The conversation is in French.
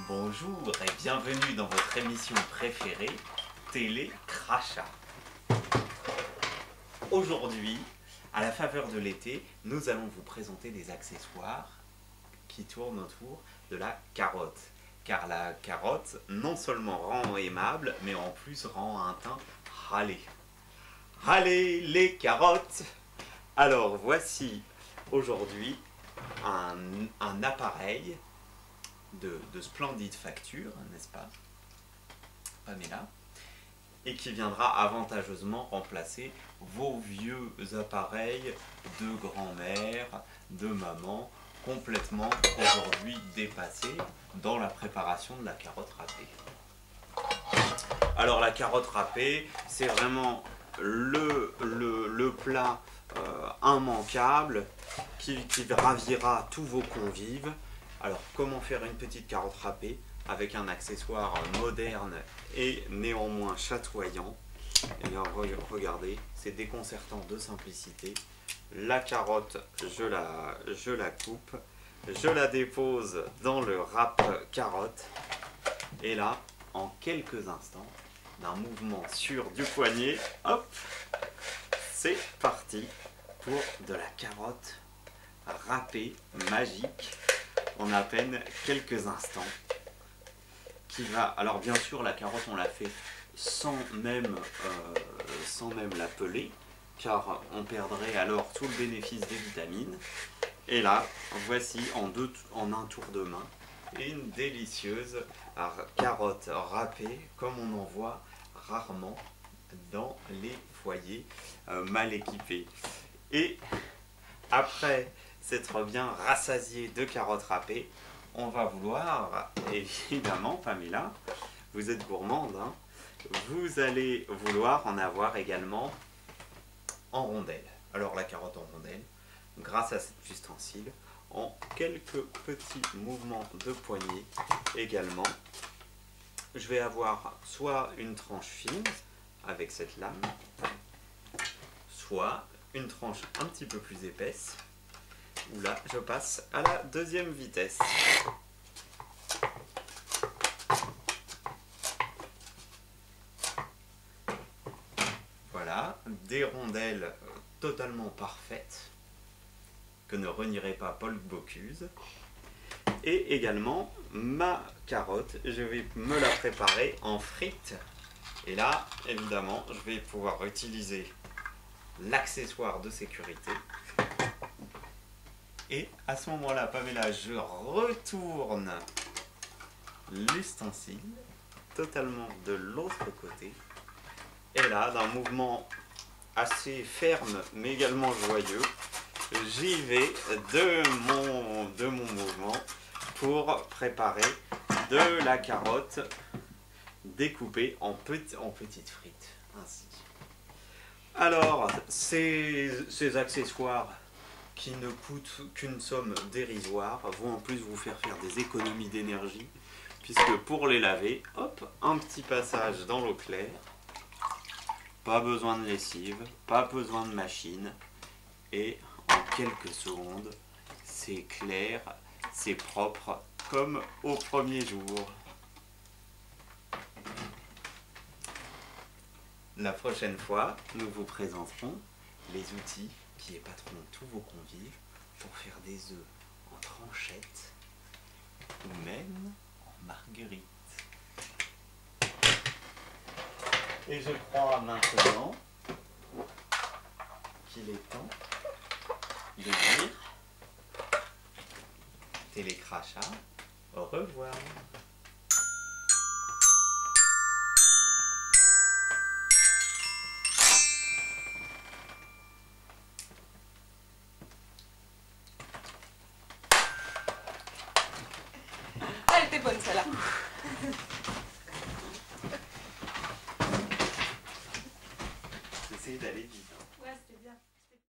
Bonjour et bienvenue dans votre émission préférée, Télé Crachat. Aujourd'hui, à la faveur de l'été, nous allons vous présenter des accessoires qui tournent autour de la carotte. Car la carotte, non seulement rend aimable, mais en plus rend un teint râlé. Râlez les carottes! Alors voici aujourd'hui un appareil de splendide facture, n'est-ce pas, Pamela, et qui viendra avantageusement remplacer vos vieux appareils de grand-mère, de maman, complètement aujourd'hui dépassés dans la préparation de la carotte râpée. Alors la carotte râpée, c'est vraiment le plat immanquable qui ravira tous vos convives. Alors comment faire une petite carotte râpée avec un accessoire moderne et néanmoins chatoyant? Et bien regardez, c'est déconcertant de simplicité. La carotte, je la coupe, je la dépose dans le râpe carotte et là, en quelques instants, d'un mouvement sûr du poignet, hop, c'est parti pour de la carotte râpée magique en à peine quelques instants. Alors bien sûr, la carotte on l'a fait sans même la peler, car on perdrait alors tout le bénéfice des vitamines. Et là, voici en un tour de main une délicieuse carotte râpée comme on en voit rarement dans les foyers mal équipés. Et après s'être bien rassasié de carottes râpées, on va vouloir, évidemment, Pamela, vous êtes gourmande, hein, vous allez vouloir en avoir également en rondelles. Alors la carotte en rondelles, grâce à cet ustensile, en quelques petits mouvements de poignet également, je vais avoir soit une tranche fine avec cette lame, soit une tranche un petit peu plus épaisse, où là je passe à la deuxième vitesse. Voilà, des rondelles totalement parfaites, que ne renierait pas Paul Bocuse. Et également ma carotte, je vais me la préparer en frites. Et là, évidemment, je vais pouvoir utiliser l'accessoire de sécurité. Et à ce moment-là, Pamela, je retourne l'ustensile totalement de l'autre côté. Et là, d'un mouvement assez ferme, mais également joyeux, j'y vais de mon mouvement pour préparer de la carotte découpée en petites frites. Ainsi. Alors, ces accessoires qui ne coûtent qu'une somme dérisoire vont en plus vous faire des économies d'énergie, puisque pour les laver, hop, un petit passage dans l'eau claire, pas besoin de lessive, pas besoin de machine, et en quelques secondes, c'est clair, c'est propre, comme au premier jour. La prochaine fois, nous vous présenterons les outils qui épateront tous vos convives pour faire des œufs en tranchette ou même en marguerite. Et je crois maintenant qu'il est temps de dire Télé Crachat, au revoir. Elle était bonne celle-là. J'essaie d'aller vite.